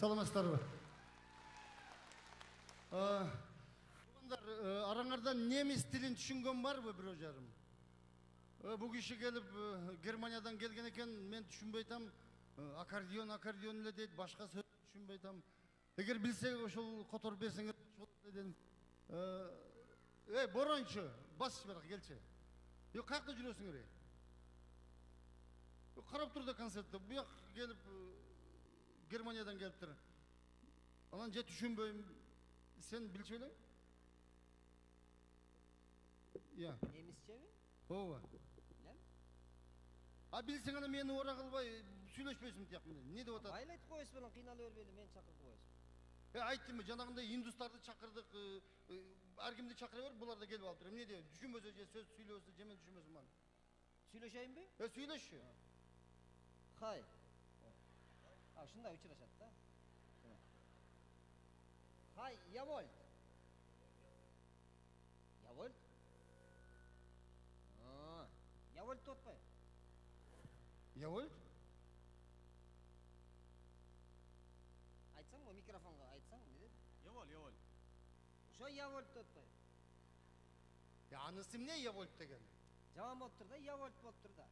Саламатсыздарбы? Тугандар, араңардан немис тилин түшүнгөн барбы бирөө жарым? Бу киши келип Германиядан келген экен, мен түшүнбөй атам. Аккордеон эле дейт, башка сөз түшүнбөй атам. Эгер билсең ошол которуп берсеңер болот дедим. Борончу, бас бирак келчи. Каякта жүрөсүңөр? Карап тур да концертте. Буяк келип Германиядан келиптир. Анан же түшүнбөйм. Сен билчү элең? Немисчеби? Ооба. Билсең ана мени ора кылбай сүйлөшпөйсүң тияк менен. Эмне деп атат? Айлайт коесуз менен кыйналып бербейли, мени чакырып коесуз. Айттым, жанагындай индустарды чакырдык, ар кимди чакыра бер, булар да келип алыптыр. Эмне деп, түшүнбөсө же сөз сүйлөбөсө, же мен түшүнбөсөм аны. Сүйлөшөйүнбү? Сүйлөшчү. Кай. Ушундай учурашат да. Хай, Явольт. Явольт? Явольт деп атпайбы? Явольт? Айтсаң, микрофонго айтсаң, эмне деди? Яволь. Ошо Явольт деп атпайбы? Анысы эмне Явольт деген? Жаман болуптур да, Явольт болуптур да.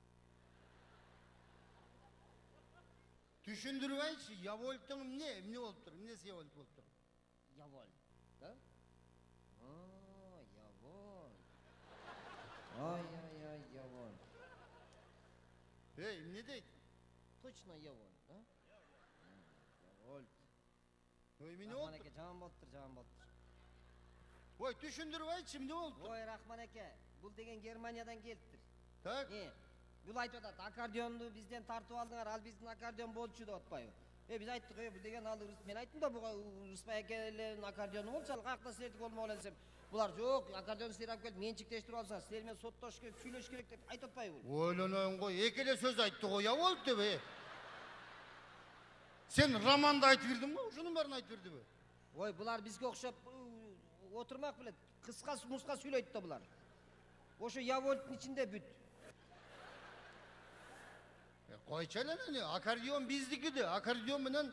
Түшүндүрүп айтчы, Явольттун эмне болуптур? Эмнеси Явольт болуптур? Явольт, да? Явольт. Ай, Явольт. Эмне дейт? Точно Явольт, да? Явольт. Эмне Рахман болуптур? эке, жаман болуптур. Түшүндүрүп айтчы, эмне болуптур? Рахман эке, бул деген Германиядан келиптир. Так? Бул айтып атат, аккордеонду бизден тартып алдыңар, ал биздин аккордеон болчу деп атпайбы? Биз айттык, бул деген ал мен айттым да, буга Рыспай экелердин аккордеону болчу, ал каякта силердики болмок эле десем, булар жок, аккордеон силер алып келип, менчиктештирип алсаңар, силер менен соттошуш керек, сүйлөшүш керек деп айтып атпайбы? Ойлонойм го, эки эле сөз айтты го, Явольт деп. Сен романды айтып бердиң го, ушунун баарын айтып бердиби? Булар бизге окшоп отурмак билет, кыска муска сүйлөйт да булар. Ошо Явольттун ичинде бүт. Койчу эле, аккордеон биздики да, аккордеон менен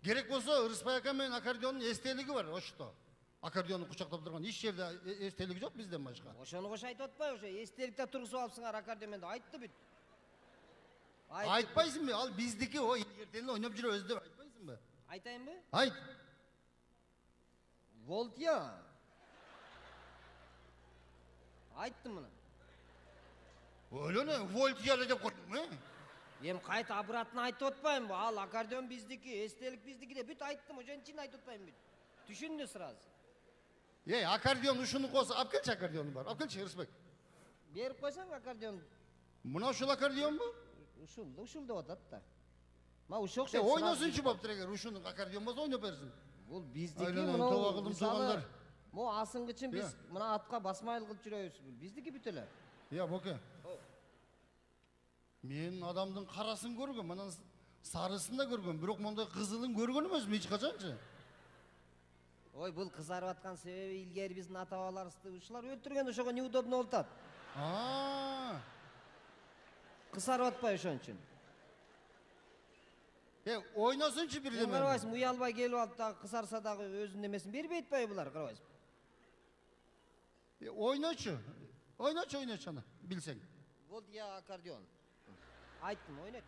керек болсо Рыспай ака менен аккордеондун эстелиги бар ошто. Аккордеонду кучактап турган эч жерде эстелиги жок бизден башка. Ошону кош айтып атпайбы, ошо эстеликте тургузуп алыпсыңар аккордеон менен айтты бүт. Айтпайсыңбы? Ал биздики, ертең ойноп жүрөбүз деп айтпайсыңбы? Айтайынбы? Айт. Волтья. Айттым муну. Ойлону, Волтья деп койдуң, Кайта обратно айтып атпайбы? Ал аккордеон биздики, эстелик биздики деп бүт айттым, ошонун үчүн айтып атпайбы бүт. Түшүндү сразу. Аккордеон ушуну косо, алып келчи аккордеону бар. Алып келчи, Рыспек. Берип койсоң аккордеон. Мына ушул аккордеонбу? Ушул деп атат да. Ма ушул окшойт. Ойносунчу болуптур, эгер ушунун аккордеон болсо ойноп берсин. Бул биздики, тоба кылдым туугандар. Мо асынгычын биз мына атка басмайлы кылып жүрөбүз. Бул биздики бүт эле. Боке. Мен адамдын карасын көргөм, анан сарысын да көргөм, бирок мондай кызылын көргөн эмесмин эч качанчы. Бул кызарып аткан себеби илгери биздин ата-бабаларыбызды ушулар өлтүргөн, ошого неудобно болуп атат. Кызарып атпайбы ошон үчүн? Ойносунчу бирдеме. Карабайсың, уялбай келип алып дагы кызарса дагы өзүнүн эмесин бербей атпайбы булар, карабайсың? Ойночу аны, билсең. Вот я аккордеон. Айттым, ойнойт.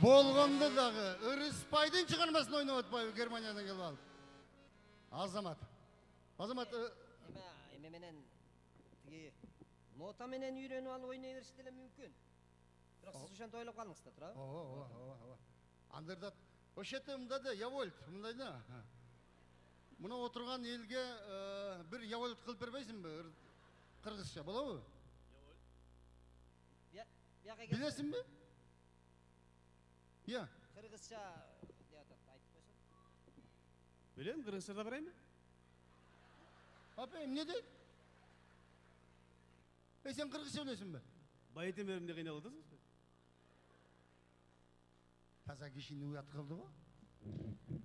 Болгондо дагы Рыспайдын чыгармасын ойноп атпайбы Германиядан келип алып. Азамат, Эме менен тиги нота менен үйрөнүп алып ойной беришти эле мүмкүн. Бирок сиз ошентип ойлоп калдыңыз да, туура? Ооба. Андырда ошете мында да Явольт, мындай да. Мына отурган элге бир Явольт кылып бербейсиңби? Кыргызча болобу? Явольт. Билесиңби? Кыргызча деп атат, айтып койсоң. Билем, кыргызчада барайынбы? Апа, эмне дейт? Сен кыргызча билесиңби? Байытем берімде қиналып отырсыз. Таза кишини уят кылды го.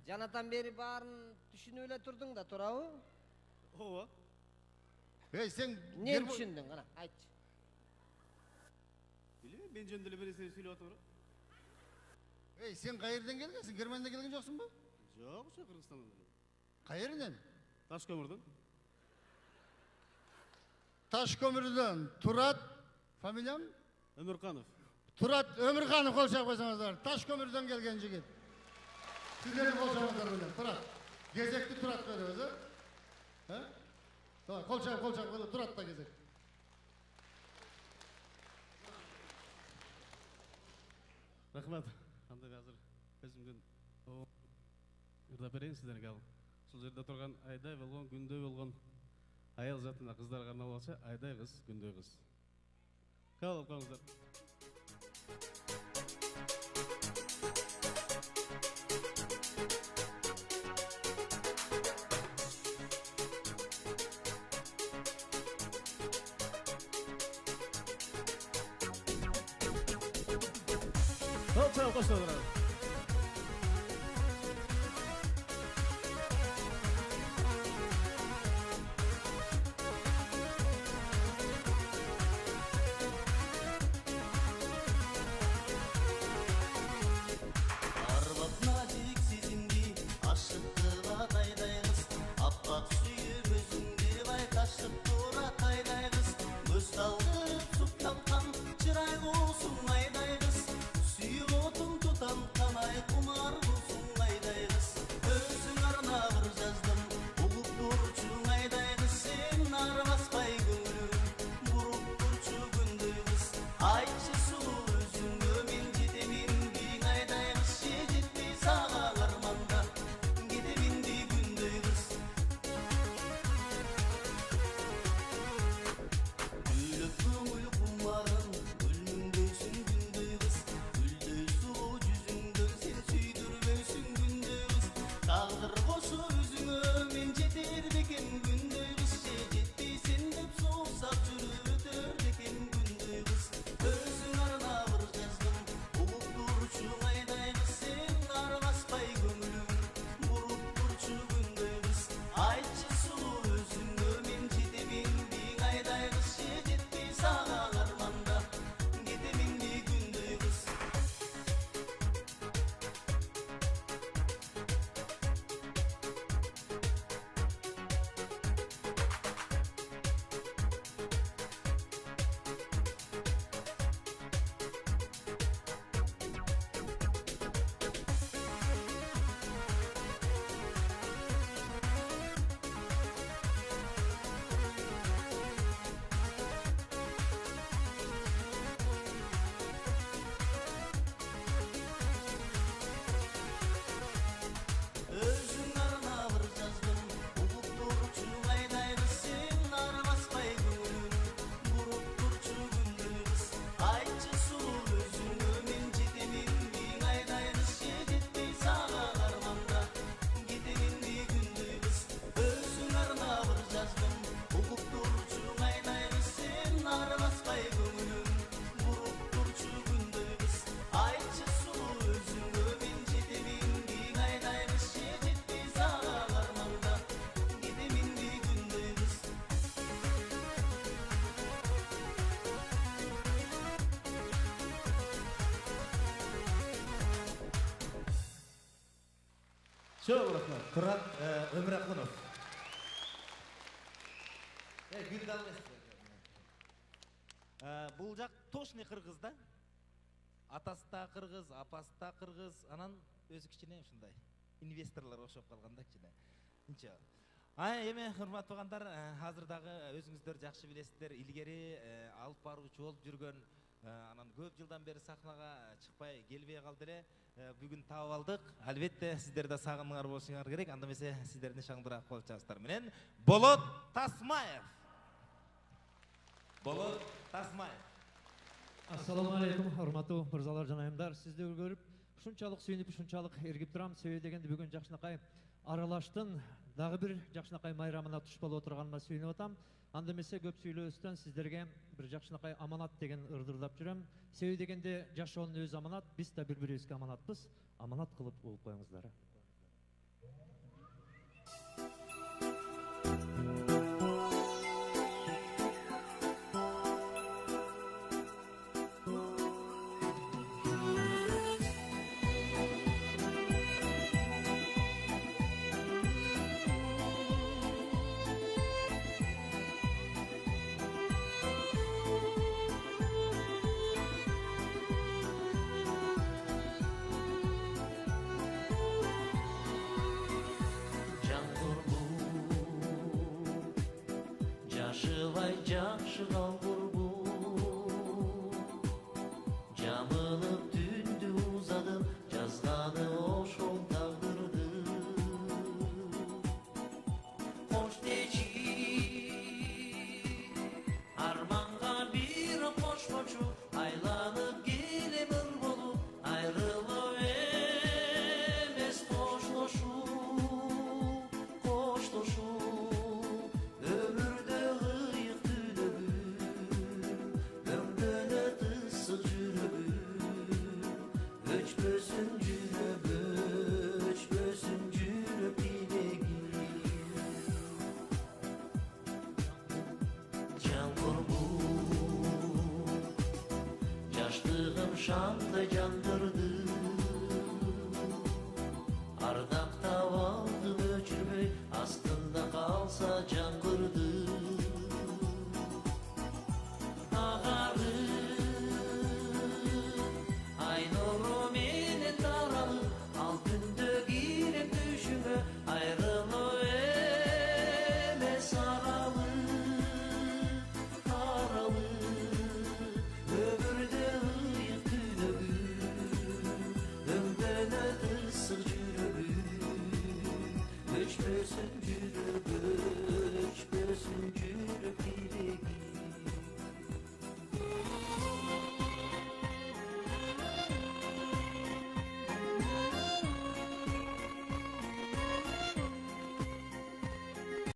Жанатан бери баарын түшүнүп эле турдуң да, туурабы? Ооба. Сен Эмне түшүндүң, кана, айтчы. Билбейм, мен жөнүндө эле бир нерсе сүйлөп атам. Сен кайерден келгенсиң? Германиядан келген жоксуңбу? Жок, ушу Кыргызстандан. Кайерден? Таш көмүрдөн. Таш көмүрдөн. Турат, фамилиям? Өмүрканов. Турат Өмүрканов, кол чап койсоңуздар. Таш көмүрдөн келген жигит. Сиздер кол чабыңыздар менен. Турат. Кезекти Турат беребиз, Давай, кол чап, Турат да кезек. Рахмат. Кандай азыр өзүмдөн ырдап берейин сиздерге ал. Ушул жерде турган айдай болгон, күндөй болгон аял затына кыздарга арналып алса, айдай кыз, күндөй кыз. Кабыл алыңыздар. Çabuk koşuyorlar abi. Arbat nazik sizindi, aşıklığa taydayız. Appak suyu gözündi, vay taşıp dura taydayız. Göz kaldırıp suptankan, çıray olsun aydayız. Suyu otun tutan kanay kumar bulsun aydayız. Özün arına bir жаздым, ulup durçun aydayız. Sen arvaspay gönlüm, burup durçu gündüz. Ayçı sulu özüngö men jetemin bin aydayız. Жетпей саған арманда, кетемін де күндей қыз. Күліп көңіл құмарын, гүлміңдейсің күндей қыз. Гүлдей сұлу жүзіңден сен сүйдірмейсің күндей қыз. Тағдыр қошы өзіңе мен жетер бекен күндей қыз. Жетпейсен деп соқсақ жүріп өтер бекен күндей қыз. Өзің арна бір жаздым, ұлып тұршы айдай қыз. Сен арбаспай көңілім, бұрып тұршы күндей қыз. Айтшы сұлу өзіңе мен жетемін бең айдай қыз. Жетпей саған арманда, кетемін де күндей қыз. Өзің арна бір жаздым, ұлып тұрчу айдай қыз. Сен арбаспай көңілім, бұрып тұрчу күндей қыз. Айтшы сұлу өзіңе мен жетемін бең айдай қыз. Жетпей саған арманда, кетемін де күндей қыз. Өзің арна бір жаздым, ұлып тұрчу айдай қыз. Сен арбаспай көңілім, бұрып тұрчу күндей қыз. Айтшы сұлу өзіңе мен жетемін бең айдай қыз. Жетпей саған арманда, кетемін де күндей қыз. Çok rахмат. Турат Өмүракунов. Гүлді алмайсыз. Бұл жақ тошный қырғыз да. Атасы да қырғыз, апасы да қырғыз. Анан өзі кішкене ушундай инвесторлар окшоп калганда кичине. Ниче. Эми урматтуу туугандар, азыр дагы өзүңүздөр жакшы билесиздер, илгери алып баруучу болуп жүргөн, анан көп жылдан бери сахнага чыкпай келбей калды эле. Бүгүн таап алдык. Албетте сиздер да сагыныңар болушуңар керек. Анда эмесе сиздердин шаңдыраак кол чабыстар менен Болот Тасмаев. Болот Тасмаев. Ассаламу алейкум, урматтуу мырзалар жана айымдар. Сизди көрүп, ушунчалык сүйүнүп, ушунчалык эргип турам. Себеби дегенде бүгүн жакшынакай аралаштын дагы бир жакшынакай майрамына туш болуп отурганына сүйүнүп атам. Анда эмесе көп сүйлөөбүздөн сиздерге бир жакшынакай аманат деген ырдырдап жүрөм. Себеби дегенде жашоонун өзү аманат, биз да бири-бирибизге аманатпыз. Аманат кылып угуп коюңуздар. Жашыбай жакшы калгурбу жамылып түндү узадым жазганы ошол тагдырды кош дечи арманга бир кошмочу айланып келем ыр болуп айрылып эмес коштошуу Şanlı canlı